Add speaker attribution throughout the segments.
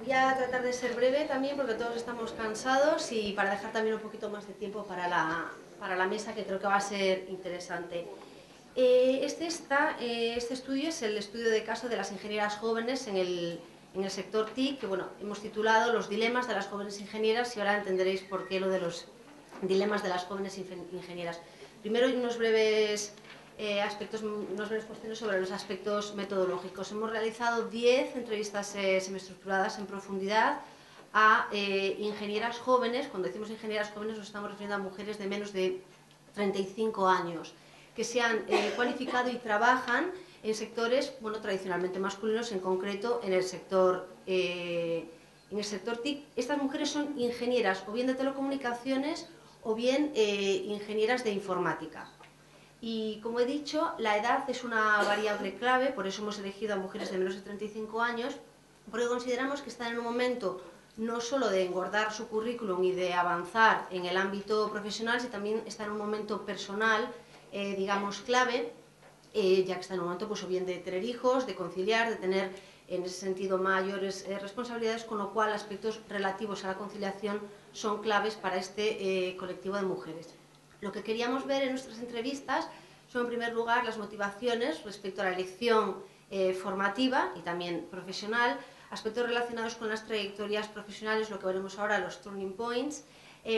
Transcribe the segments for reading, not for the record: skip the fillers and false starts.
Speaker 1: Voy a tratar de ser breve también porque todos estamos cansados y para dejar también un poquito más de tiempo para la mesa, que creo que va a ser interesante. Este estudio es el estudio de caso de las ingenieras jóvenes en el sector TIC, que bueno, hemos titulado Los dilemas de las jóvenes ingenieras, y ahora entenderéis por qué lo de los dilemas de las jóvenes ingenieras. Primero, unos breves cuestiones sobre los aspectos metodológicos. Hemos realizado 10 entrevistas semiestructuradas en profundidad a ingenieras jóvenes. Cuando decimos ingenieras jóvenes nos estamos refiriendo a mujeres de menos de 35 años que se han cualificado y trabajan en sectores, bueno, tradicionalmente masculinos, en concreto en el sector TIC. Estas mujeres son ingenieras o bien de telecomunicaciones o bien ingenieras de informática. Y como he dicho, la edad es una variable clave, por eso hemos elegido a mujeres de menos de 35 años, porque consideramos que están en un momento no solo de engordar su currículum y de avanzar en el ámbito profesional, sino también está en un momento personal, digamos, clave, ya que está en un momento pues, o bien de tener hijos, de conciliar, de tener en ese sentido mayores responsabilidades, con lo cual aspectos relativos a la conciliación son claves para este colectivo de mujeres. Lo que queríamos ver en nuestras entrevistas son, en primer lugar, las motivaciones respecto a la elección formativa y también profesional, aspectos relacionados con las trayectorias profesionales, lo que veremos ahora, los turning points,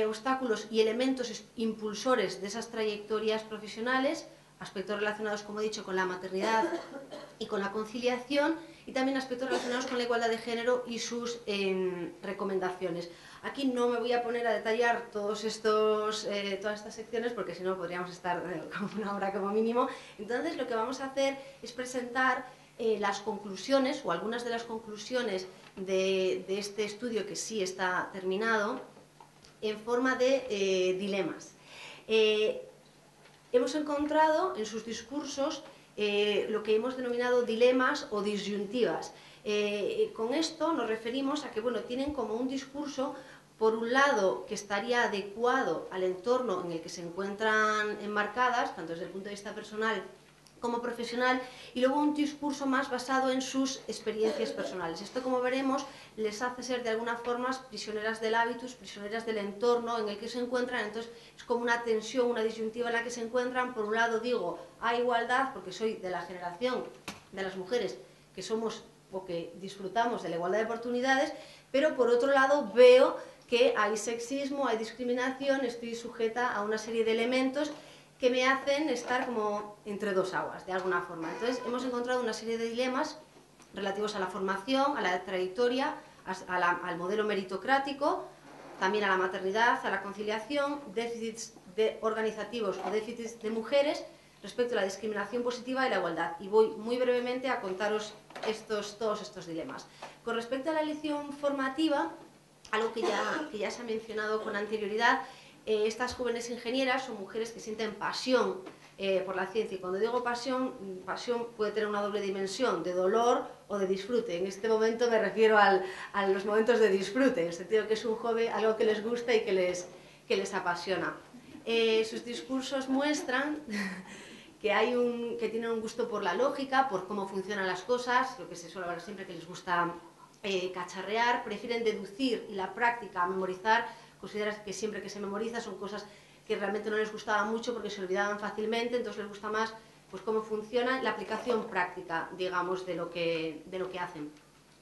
Speaker 1: obstáculos y elementos impulsores de esas trayectorias profesionales, aspectos relacionados, como he dicho, con la maternidad y con la conciliación, y también aspectos relacionados con la igualdad de género y sus recomendaciones. Aquí no me voy a poner a detallar todas estas secciones porque si no podríamos estar como una hora como mínimo. Entonces lo que vamos a hacer es presentar las conclusiones o algunas de las conclusiones de este estudio, que sí está terminado, en forma de dilemas. Hemos encontrado en sus discursos lo que hemos denominado dilemas o disyuntivas. Con esto nos referimos a que bueno, tienen como un discurso, por un lado, que estaría adecuado al entorno en el que se encuentran enmarcadas, tanto desde el punto de vista personal como profesional, y luego un discurso más basado en sus experiencias personales. Esto, como veremos, les hace ser de alguna forma prisioneras del hábitus, prisioneras del entorno en el que se encuentran. Entonces es como una tensión, una disyuntiva en la que se encuentran. Por un lado digo, hay igualdad, porque soy de la generación de las mujeres que somos o que disfrutamos de la igualdad de oportunidades, pero por otro lado veo que hay sexismo, hay discriminación, estoy sujeta a una serie de elementos que me hacen estar como entre dos aguas, de alguna forma. Entonces hemos encontrado una serie de dilemas relativos a la formación, a la trayectoria, al modelo meritocrático, también a la maternidad, a la conciliación, déficits organizativos o déficits de mujeres respecto a la discriminación positiva y la igualdad. Y voy muy brevemente a contaros todos estos dilemas. Con respecto a la elección formativa, algo que ya se ha mencionado con anterioridad, estas jóvenes ingenieras son mujeres que sienten pasión por la ciencia, y cuando digo pasión puede tener una doble dimensión, de dolor o de disfrute. En este momento me refiero a los momentos de disfrute, en el sentido que es un hobby, algo que les gusta y que les apasiona. Sus discursos muestran que tienen un gusto por la lógica, por cómo funcionan las cosas, lo que se suele hablar siempre, que les gusta cacharrear, prefieren deducir y la práctica a memorizar. Consideran que siempre que se memoriza son cosas que realmente no les gustaban mucho porque se olvidaban fácilmente, entonces les gusta más pues cómo funciona la aplicación práctica, digamos, de lo que hacen.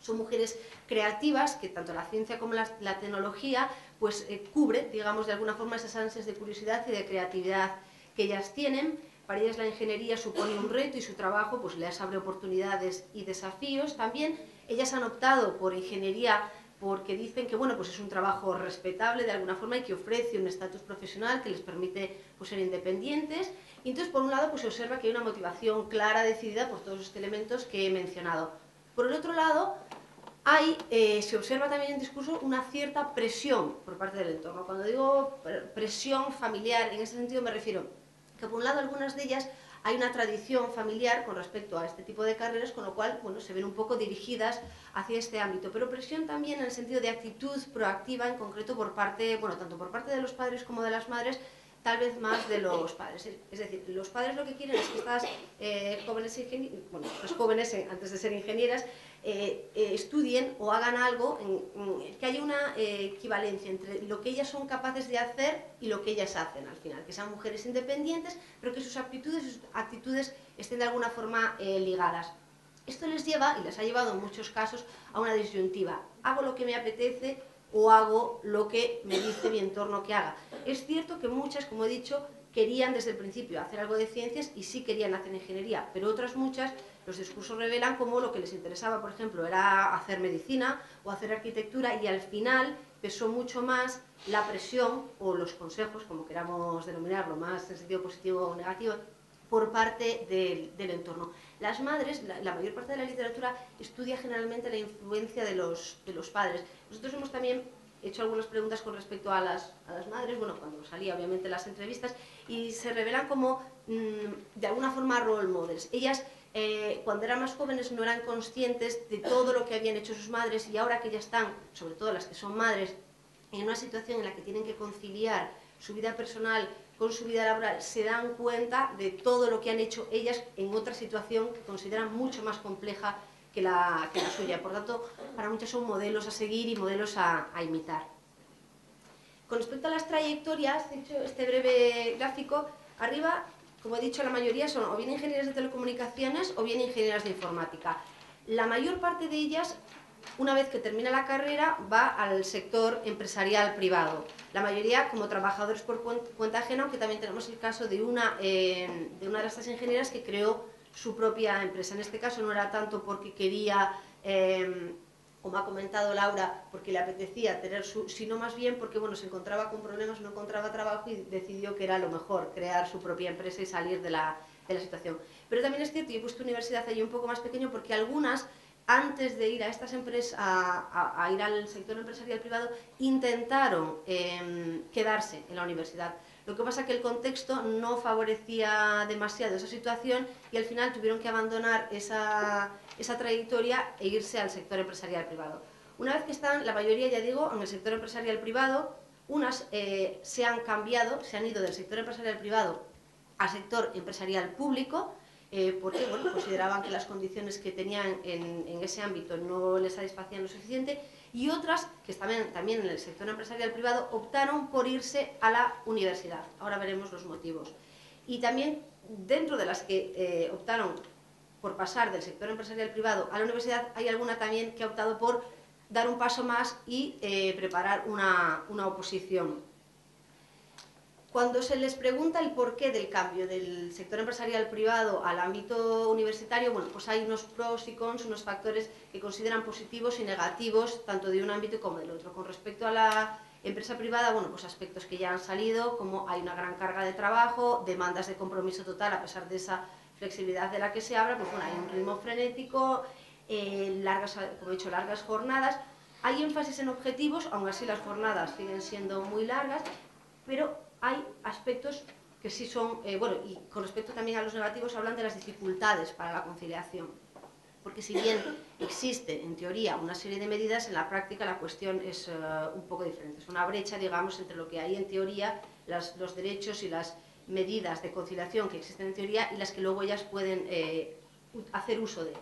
Speaker 1: Son mujeres creativas, que tanto la ciencia como la tecnología pues cubre, digamos, de alguna forma esas ansias de curiosidad y de creatividad que ellas tienen. Para ellas la ingeniería supone un reto y su trabajo pues les abre oportunidades y desafíos. También ellas han optado por ingeniería porque dicen que bueno, pues es un trabajo respetable de alguna forma y que ofrece un estatus profesional que les permite pues, ser independientes. Y entonces, por un lado, pues, se observa que hay una motivación clara, decidida por todos estos elementos que he mencionado. Por el otro lado, se observa también en el discurso una cierta presión por parte del entorno. Cuando digo presión familiar, en ese sentido me refiero que, por un lado, algunas de ellas hay una tradición familiar con respecto a este tipo de carreras, con lo cual bueno, se ven un poco dirigidas hacia este ámbito, pero presión también en el sentido de actitud proactiva, en concreto por parte, bueno, tanto por parte de los padres como de las madres, tal vez más de los padres. Es decir, los padres lo que quieren es que estas jóvenes, las jóvenes antes de ser ingenieras, estudien o hagan algo, que haya una equivalencia entre lo que ellas son capaces de hacer y lo que ellas hacen al final, que sean mujeres independientes, pero que sus aptitudes y sus actitudes estén de alguna forma ligadas. Esto les lleva, y les ha llevado en muchos casos, a una disyuntiva. ¿Hago lo que me apetece o hago lo que me dice mi entorno que haga? Es cierto que muchas, como he dicho, querían desde el principio hacer algo de ciencias y sí querían hacer ingeniería, pero otras muchas, los discursos revelan como lo que les interesaba, por ejemplo, era hacer medicina o hacer arquitectura, y al final pesó mucho más la presión o los consejos, como queramos denominarlo, más en sentido positivo o negativo, por parte del entorno. Las madres, la mayor parte de la literatura estudia generalmente la influencia de los padres. Nosotros hemos también hecho algunas preguntas con respecto a las madres, bueno, cuando salía obviamente las entrevistas, y se revelan como, de alguna forma, role models. Ellas, cuando eran más jóvenes, no eran conscientes de todo lo que habían hecho sus madres, y ahora que ya están, sobre todo las que son madres, en una situación en la que tienen que conciliar su vida personal con su vida laboral, se dan cuenta de todo lo que han hecho ellas en otra situación que consideran mucho más compleja que la suya. Por tanto, para muchas son modelos a seguir y modelos a imitar. Con respecto a las trayectorias, he hecho este breve gráfico. Arriba, como he dicho, la mayoría son o bien ingenieras de telecomunicaciones o bien ingenieras de informática. La mayor parte de ellas, una vez que termina la carrera, va al sector empresarial privado. La mayoría como trabajadores por cuenta ajena, aunque también tenemos el caso de una de estas ingenieras que creó su propia empresa. En este caso no era tanto porque quería, como ha comentado Laura, porque le apetecía tener sino más bien porque, bueno, se encontraba con problemas, no encontraba trabajo y decidió que era lo mejor crear su propia empresa y salir de la situación. Pero también es cierto, y he puesto universidad ahí un poco más pequeño, porque algunas, antes de ir a estas empresas, a ir al sector empresarial privado, intentaron quedarse en la universidad. Lo que pasa es que el contexto no favorecía demasiado esa situación y al final tuvieron que abandonar esa trayectoria e irse al sector empresarial privado. Una vez que están, la mayoría, ya digo, en el sector empresarial privado, unas se han cambiado, se han ido del sector empresarial privado al sector empresarial público, porque, bueno, consideraban que las condiciones que tenían en ese ámbito no les satisfacían lo suficiente, y otras, que estaban también en el sector empresarial privado, optaron por irse a la universidad. Ahora veremos los motivos. Y también, dentro de las que optaron por pasar del sector empresarial privado a la universidad, hay alguna también que ha optado por dar un paso más y preparar una oposición. Cuando se les pregunta el porqué del cambio del sector empresarial privado al ámbito universitario, bueno, pues hay unos pros y cons, unos factores que consideran positivos y negativos, tanto de un ámbito como del otro. Con respecto a la empresa privada, bueno, pues aspectos que ya han salido, como hay una gran carga de trabajo, demandas de compromiso total a pesar de esa flexibilidad de la que se habla, pues bueno, hay un ritmo frenético, como he dicho, largas jornadas. Hay énfasis en objetivos, aún así las jornadas siguen siendo muy largas, pero hay aspectos que sí son, bueno, y con respecto también a los negativos, hablan de las dificultades para la conciliación. Porque si bien existe, en teoría, una serie de medidas, en la práctica la cuestión es un poco diferente. Es una brecha, digamos, entre lo que hay en teoría, los derechos y las medidas de conciliación que existen en teoría y las que luego ellas pueden hacer uso de.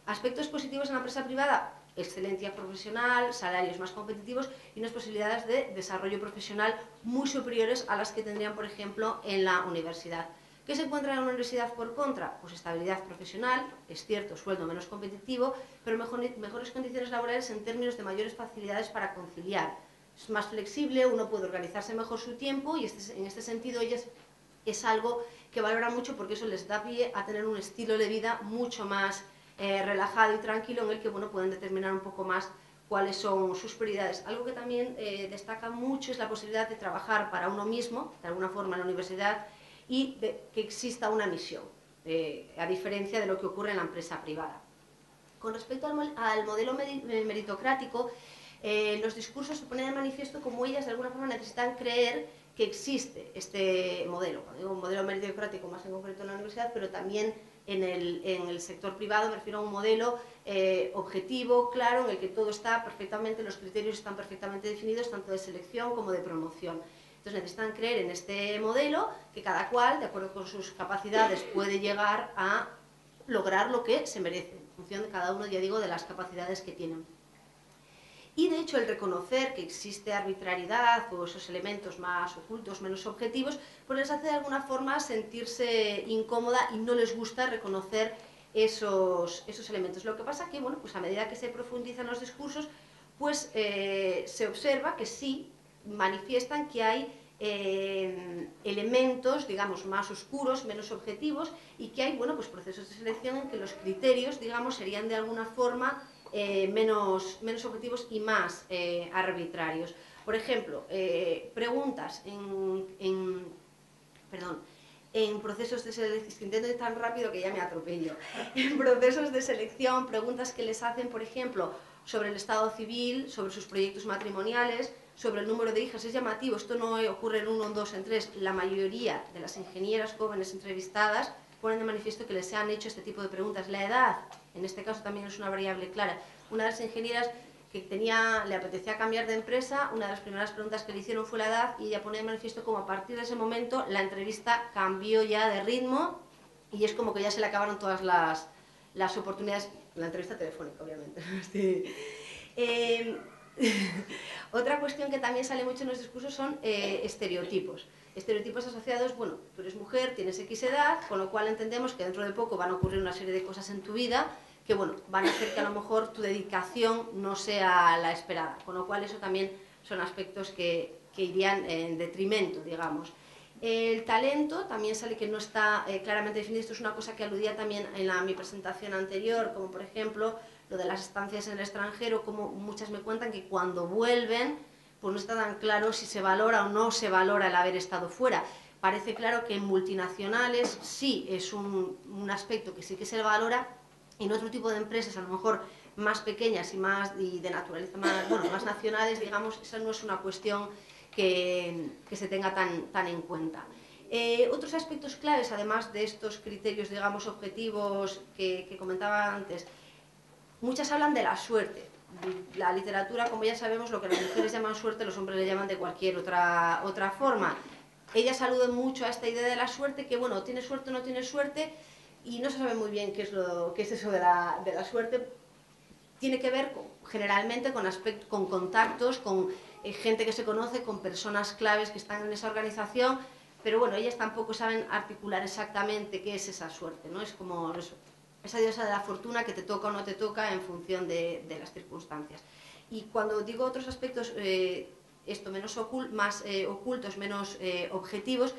Speaker 1: Aspectos positivos en la empresa privada: excelencia profesional, salarios más competitivos y unas posibilidades de desarrollo profesional muy superiores a las que tendrían, por ejemplo, en la universidad. ¿Qué se encuentra en la universidad por contra? Pues estabilidad profesional, es cierto, sueldo menos competitivo, pero mejores condiciones laborales en términos de mayores facilidades para conciliar. Es más flexible, uno puede organizarse mejor su tiempo y en este sentido ellas es algo que valora mucho porque eso les da pie a tener un estilo de vida mucho más relajado y tranquilo, en el que, bueno, pueden determinar un poco más cuáles son sus prioridades. Algo que también destaca mucho es la posibilidad de trabajar para uno mismo, de alguna forma, en la universidad, y que exista una misión, a diferencia de lo que ocurre en la empresa privada. Con respecto al modelo meritocrático, los discursos se ponen de manifiesto como ellas de alguna forma necesitan creer que existe este modelo. Cuando digo un modelo meritocrático, más en concreto en la universidad, pero también en el sector privado, me refiero a un modelo objetivo, claro, en el que todo está perfectamente, los criterios están perfectamente definidos, tanto de selección como de promoción. Entonces necesitan creer en este modelo que cada cual, de acuerdo con sus capacidades, puede llegar a lograr lo que se merece, en función de cada uno, ya digo, de las capacidades que tienen. Y de hecho el reconocer que existe arbitrariedad o esos elementos más ocultos, menos objetivos, pues les hace de alguna forma sentirse incómoda y no les gusta reconocer esos elementos. Lo que pasa que, bueno, pues a medida que se profundizan los discursos, pues se observa que sí manifiestan que hay elementos, digamos, más oscuros, menos objetivos, y que hay, bueno, pues procesos de selección en que los criterios, digamos, serían de alguna forma menos objetivos y más arbitrarios. Por ejemplo, preguntas en procesos de selección, intento ir tan rápido que ya me atropello, en procesos de selección, preguntas que les hacen, por ejemplo, sobre el estado civil, sobre sus proyectos matrimoniales, sobre el número de hijas. Es llamativo, esto no ocurre en 1, en 2, en 3, la mayoría de las ingenieras jóvenes entrevistadas ponen de manifiesto que les han hecho este tipo de preguntas. La edad, en este caso, también es una variable clara. Una de las ingenieras que le apetecía cambiar de empresa, una de las primeras preguntas que le hicieron fue la edad, y ella pone de manifiesto como a partir de ese momento la entrevista cambió ya de ritmo y es como que ya se le acabaron todas las oportunidades, la entrevista telefónica, obviamente. Sí. Otra cuestión que también sale mucho en los discursos son estereotipos. Estereotipos asociados, bueno, tú eres mujer, tienes X edad, con lo cual entendemos que dentro de poco van a ocurrir una serie de cosas en tu vida que, bueno, van a hacer que a lo mejor tu dedicación no sea la esperada, con lo cual eso también son aspectos que irían en detrimento, digamos. El talento también sale que no está claramente definido. Esto es una cosa que aludía también en mi presentación anterior, como por ejemplo lo de las estancias en el extranjero, como muchas me cuentan que cuando vuelven pues no está tan claro si se valora o no se valora el haber estado fuera. Parece claro que en multinacionales sí es un aspecto que sí que se valora, y en otro tipo de empresas, a lo mejor más pequeñas y de naturaleza más nacionales, digamos, esa no es una cuestión que se tenga tan en cuenta. Otros aspectos claves, además de estos criterios, digamos, objetivos que comentaba antes, muchas hablan de la suerte. La literatura, como ya sabemos, lo que las mujeres llaman suerte, los hombres le llaman de cualquier otra forma. Ellas aluden mucho a esta idea de la suerte, que bueno, tiene suerte o no tiene suerte, y no se sabe muy bien qué es eso de la suerte. Tiene que ver generalmente con contactos, con gente que se conoce, con personas claves que están en esa organización, pero bueno, ellas tampoco saben articular exactamente qué es esa suerte, ¿no? Es como eso, esa diosa de la fortuna que te toca o no te toca en función de las circunstancias. Y cuando digo otros aspectos, más ocultos, menos objetivos,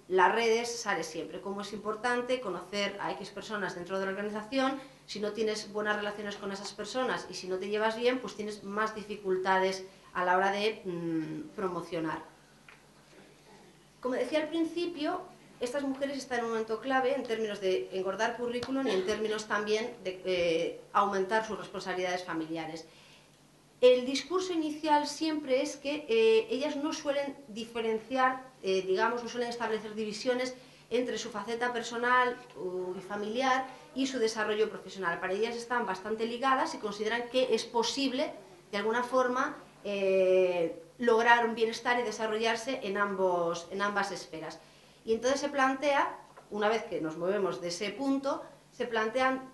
Speaker 1: las redes sale siempre. Como es importante conocer a X personas dentro de la organización. Si no tienes buenas relaciones con esas personas y si no te llevas bien, pues tienes más dificultades a la hora de promocionar. Como decía al principio, estas mujeres están en un momento clave en términos de engordar currículum y en términos también de aumentar sus responsabilidades familiares. El discurso inicial siempre es que ellas no suelen diferenciar, digamos, no suelen establecer divisiones entre su faceta personal y familiar y su desarrollo profesional. Para ellas están bastante ligadas y consideran que es posible, de alguna forma, lograr un bienestar y desarrollarse en ambas esferas. Y entonces se plantea, una vez que nos movemos de ese punto, se plantean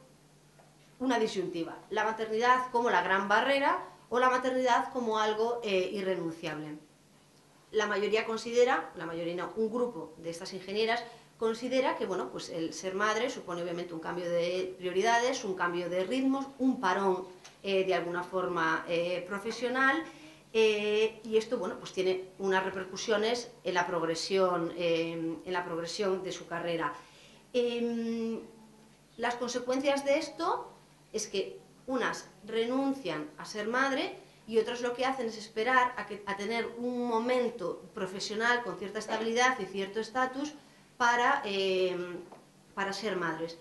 Speaker 1: una disyuntiva: la maternidad como la gran barrera o la maternidad como algo irrenunciable. La mayoría considera, un grupo de estas ingenieras considera que, bueno, pues el ser madre supone obviamente un cambio de prioridades, un cambio de ritmos, un parón de alguna forma profesional, y esto, bueno, pues tiene unas repercusiones en la progresión de su carrera. Las consecuencias de esto es que unas renuncian a ser madre y otras lo que hacen es esperar a tener un momento profesional con cierta estabilidad y cierto estatus para ser madres.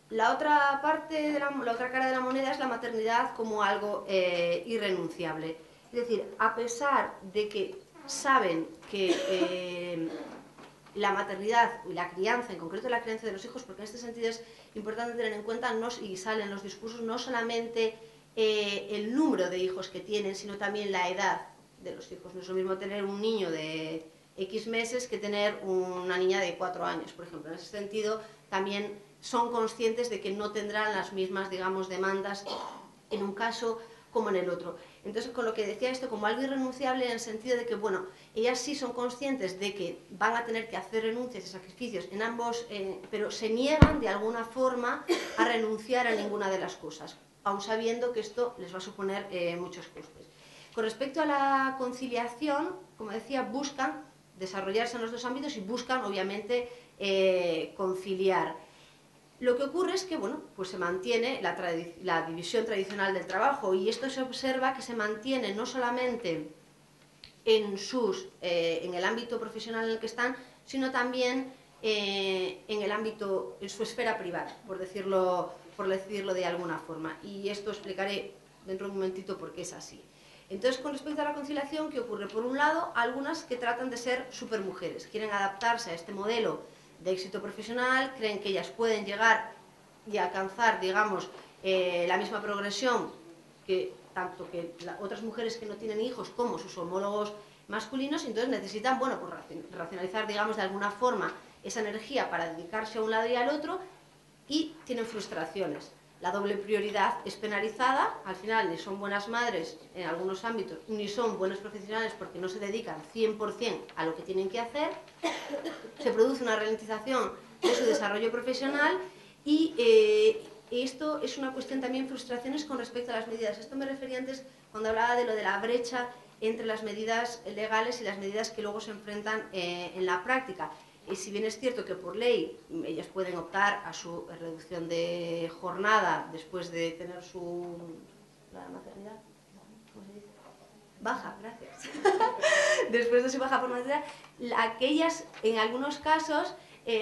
Speaker 1: La otra cara de la moneda es la maternidad como algo irrenunciable. Es decir, a pesar de que saben que la maternidad y la crianza, en concreto la crianza de los hijos, porque en este sentido es importante tener en cuenta, y sale en los discursos, no solamente el número de hijos que tienen, sino también la edad de los hijos. No es lo mismo tener un niño de X meses que tener una niña de 4 años, por ejemplo. En ese sentido, también son conscientes de que no tendrán las mismas, digamos, demandas en un caso como en el otro. Entonces, con lo que decía esto como algo irrenunciable en el sentido de que, bueno, ellas sí son conscientes de que van a tener que hacer renuncias y sacrificios en ambos, pero se niegan de alguna forma a renunciar a ninguna de las cosas, aun sabiendo que esto les va a suponer muchos costes. Con respecto a la conciliación, como decía, buscan desarrollarse en los dos ámbitos y buscan, obviamente, conciliar. Lo que ocurre es que, bueno, pues se mantiene la división tradicional del trabajo, y esto se observa que se mantiene no solamente en el ámbito profesional en el que están, sino también en su esfera privada, por decirlo de alguna forma. Y esto explicaré dentro de un momentito por qué es así. Entonces, con respecto a la conciliación, ¿qué ocurre? Por un lado, algunas que tratan de ser supermujeres, quieren adaptarse a este modelo de éxito profesional, creen que ellas pueden llegar y alcanzar, digamos, la misma progresión que tanto que otras mujeres que no tienen hijos como sus homólogos masculinos, y entonces necesitan, bueno, pues racionalizar, digamos, de alguna forma esa energía para dedicarse a un lado y al otro, y tienen frustraciones. La doble prioridad es penalizada, al final ni son buenas madres en algunos ámbitos, ni son buenos profesionales porque no se dedican 100% a lo que tienen que hacer, se produce una ralentización de su desarrollo profesional y esto es una cuestión también, frustraciones con respecto a las medidas. Esto me refería antes cuando hablaba de lo de la brecha entre las medidas legales y las medidas que luego se enfrentan en la práctica. Y si bien es cierto que por ley ellas pueden optar a su reducción de jornada después de tener su ¿la maternidad? ¿Cómo se dice? Baja, gracias. Después de su baja por maternidad, aquellas, en algunos casos,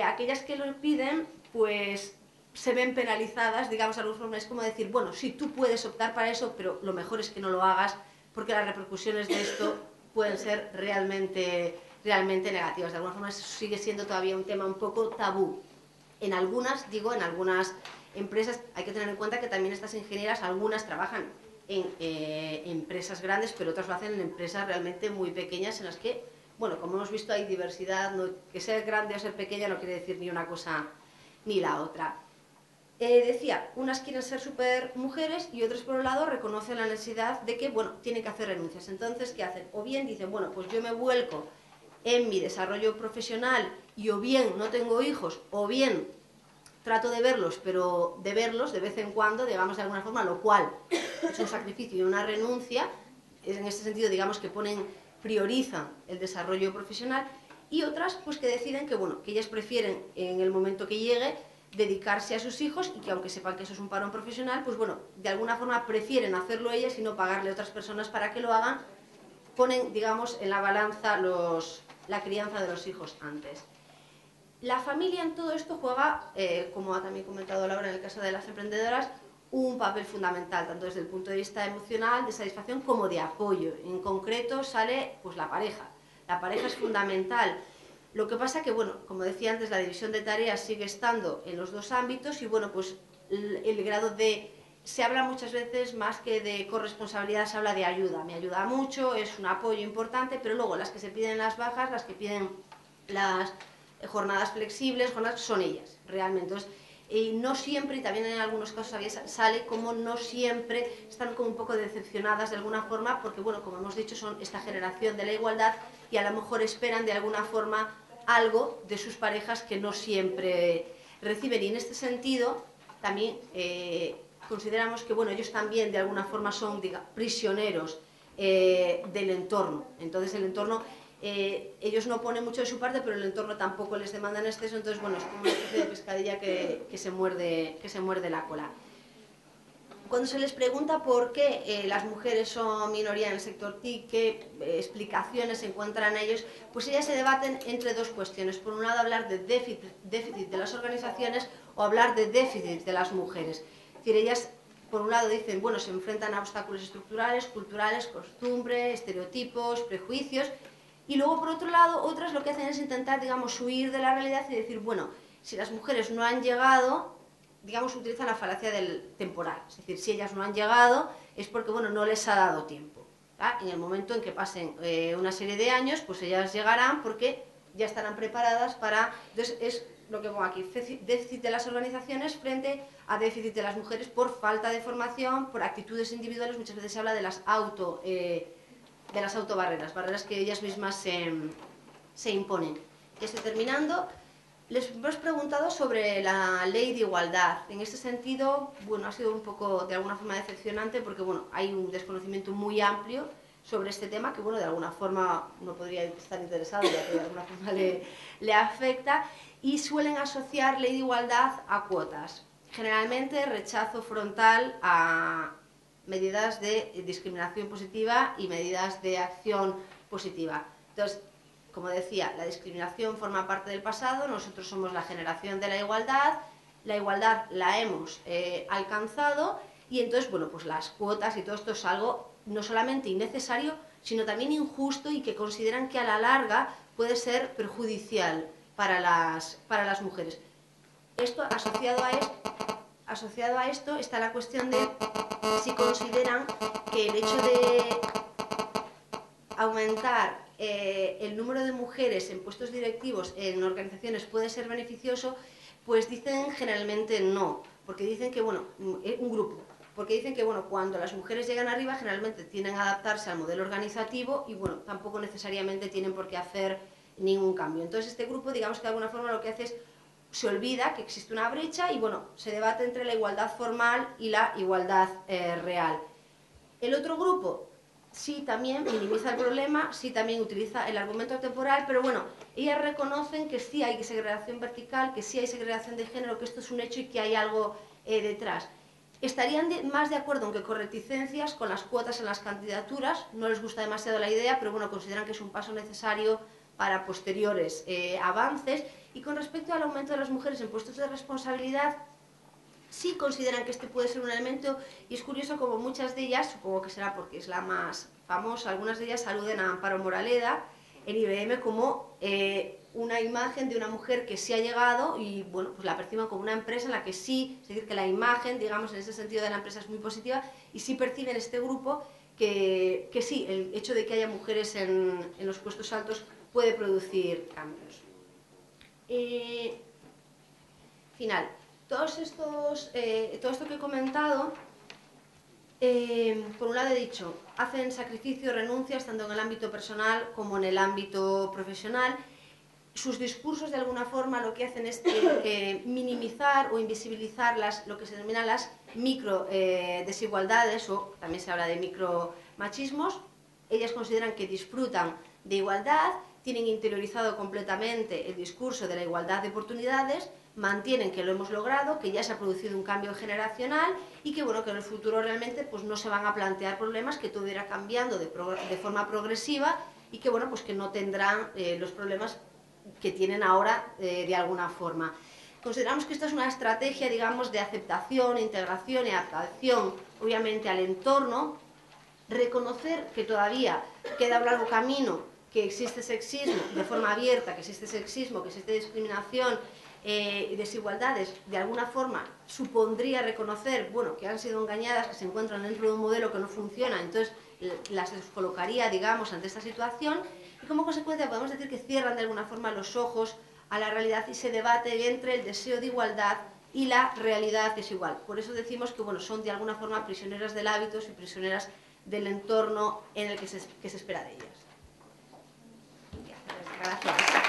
Speaker 1: aquellas que lo piden, pues se ven penalizadas, digamos, algunos formas. Es como decir, bueno, sí, tú puedes optar para eso, pero lo mejor es que no lo hagas, porque las repercusiones de esto pueden ser realmente negativas. De alguna forma sigue siendo todavía un tema un poco tabú. En algunas empresas hay que tener en cuenta que también estas ingenieras, algunas trabajan en empresas grandes, pero otras lo hacen en empresas realmente muy pequeñas en las que, bueno, como hemos visto, hay diversidad, no, que ser grande o ser pequeña no quiere decir ni una cosa ni la otra. Decía, unas quieren ser super mujeres y otras, por un lado, reconocen la necesidad de que, bueno, tienen que hacer renuncias. Entonces, ¿qué hacen? O bien dicen, bueno, pues yo me vuelco en mi desarrollo profesional y o bien no tengo hijos, o bien trato de verlos, pero de verlos de vez en cuando, digamos, de alguna forma, lo cual es un sacrificio y una renuncia. En este sentido, digamos, que priorizan el desarrollo profesional, y otras, pues que deciden que, bueno, que ellas prefieren, en el momento que llegue, dedicarse a sus hijos, y que aunque sepan que eso es un parón profesional, pues bueno, de alguna forma prefieren hacerlo ellas y no pagarle a otras personas para que lo hagan. Ponen, digamos, en la balanza la crianza de los hijos antes. La familia en todo esto juega, como ha también comentado Laura en el caso de las emprendedoras, un papel fundamental, tanto desde el punto de vista emocional, de satisfacción, como de apoyo. En concreto sale pues la pareja. La pareja es fundamental. Lo que pasa que, bueno, como decía antes, la división de tareas sigue estando en los dos ámbitos, y bueno, pues el grado de... Se habla muchas veces, más que de corresponsabilidad, se habla de ayuda. Me ayuda mucho, es un apoyo importante, pero luego las que se piden las bajas, las que piden las jornadas flexibles, son ellas, realmente. Entonces, no siempre, y también en algunos casos sale como no siempre están como un poco decepcionadas de alguna forma, porque, bueno, como hemos dicho, son esta generación de la igualdad y a lo mejor esperan de alguna forma algo de sus parejas que no siempre reciben. Y en este sentido también consideramos que, bueno, ellos también de alguna forma son, prisioneros del entorno. Entonces el entorno, ellos no ponen mucho de su parte, pero el entorno tampoco les demanda en exceso. Entonces, bueno, es como una especie de pescadilla que se muerde la cola. Cuando se les pregunta por qué las mujeres son minoría en el sector TIC, qué explicaciones encuentran ellos, pues ellas se debaten entre dos cuestiones. Por un lado, hablar de déficit de las organizaciones, o hablar de déficit de las mujeres. Es decir, ellas, por un lado, dicen, bueno, se enfrentan a obstáculos estructurales, culturales, costumbre, estereotipos, prejuicios, y luego, por otro lado, otras lo que hacen es intentar, digamos, huir de la realidad y decir, bueno, si las mujeres no han llegado, digamos, utilizan la falacia del temporal. Es decir, si ellas no han llegado es porque, bueno, no les ha dado tiempo. En el momento en que pasen una serie de años, pues ellas llegarán porque ya estarán preparadas para... Entonces es lo que pongo aquí, déficit de las organizaciones frente a déficit de las mujeres por falta de formación, por actitudes individuales. Muchas veces se habla de las autobarreras, barreras que ellas mismas se imponen. Ya estoy terminando. Les hemos preguntado sobre la ley de igualdad. En este sentido, bueno, ha sido un poco, de alguna forma, decepcionante porque, bueno, hay un desconocimiento muy amplio sobre este tema que, bueno, de alguna forma uno podría estar interesado, ya que de alguna forma le afecta, y suelen asociar ley de igualdad a cuotas. Generalmente rechazo frontal a medidas de discriminación positiva y medidas de acción positiva. Entonces, como decía, la discriminación forma parte del pasado, nosotros somos la generación de la igualdad la hemos alcanzado y entonces, bueno, pues las cuotas y todo esto es algo no solamente innecesario, sino también injusto y que consideran que a la larga puede ser perjudicial para las mujeres. Esto, asociado a esto está la cuestión de si consideran que el hecho de aumentar el número de mujeres en puestos directivos en organizaciones puede ser beneficioso, pues dicen generalmente no, porque dicen que, bueno, un grupo, porque dicen que, bueno, cuando las mujeres llegan arriba generalmente tienen a adaptarse al modelo organizativo y, bueno, tampoco necesariamente tienen por qué hacer ningún cambio. Entonces este grupo, digamos que de alguna forma lo que hace es, se olvida que existe una brecha y, bueno, se debate entre la igualdad formal y la igualdad real. El otro grupo sí también minimiza el problema, sí también utiliza el argumento temporal, pero bueno, ellas reconocen que sí hay segregación vertical, que sí hay segregación de género, que esto es un hecho y que hay algo detrás. Estarían más de acuerdo en que con reticencias, con las cuotas en las candidaturas, no les gusta demasiado la idea, pero bueno, consideran que es un paso necesario para posteriores avances. Y con respecto al aumento de las mujeres en puestos de responsabilidad, sí consideran que este puede ser un elemento, y es curioso como muchas de ellas, supongo que será porque es la más famosa, algunas de ellas aluden a Amparo Moraleda en IBM como una imagen de una mujer que sí ha llegado y, bueno, pues la perciben como una empresa en la que sí, es decir, que la imagen, digamos, en ese sentido de la empresa es muy positiva y sí perciben este grupo que sí, el hecho de que haya mujeres en los puestos altos puede producir cambios. Final. Todo esto que he comentado, por un lado he dicho, hacen sacrificios, renuncias, tanto en el ámbito personal como en el ámbito profesional. Sus discursos, de alguna forma, lo que hacen es minimizar o invisibilizar lo que se denominan las micro desigualdades, o también se habla de micromachismos. Ellas consideran que disfrutan de igualdad, tienen interiorizado completamente el discurso de la igualdad de oportunidades, mantienen que lo hemos logrado, que ya se ha producido un cambio generacional y que, bueno, que en el futuro realmente pues, no se van a plantear problemas, que todo irá cambiando de forma progresiva y que, bueno, pues que no tendrán los problemas que tienen ahora de alguna forma. Consideramos que esta es una estrategia, digamos, de aceptación, integración y adaptación, obviamente, al entorno, reconocer que todavía queda un largo camino, que existe sexismo de forma abierta, que existe sexismo, que existe discriminación y desigualdades, de alguna forma supondría reconocer, bueno, que han sido engañadas, que se encuentran dentro de un modelo que no funciona, entonces las descolocaría, digamos, ante esta situación, y como consecuencia podemos decir que cierran de alguna forma los ojos a la realidad y se debate entre el deseo de igualdad y la realidad desigual. Por eso decimos que, bueno, son de alguna forma prisioneras del hábito y prisioneras del entorno en el que se espera de ellas. Gracias.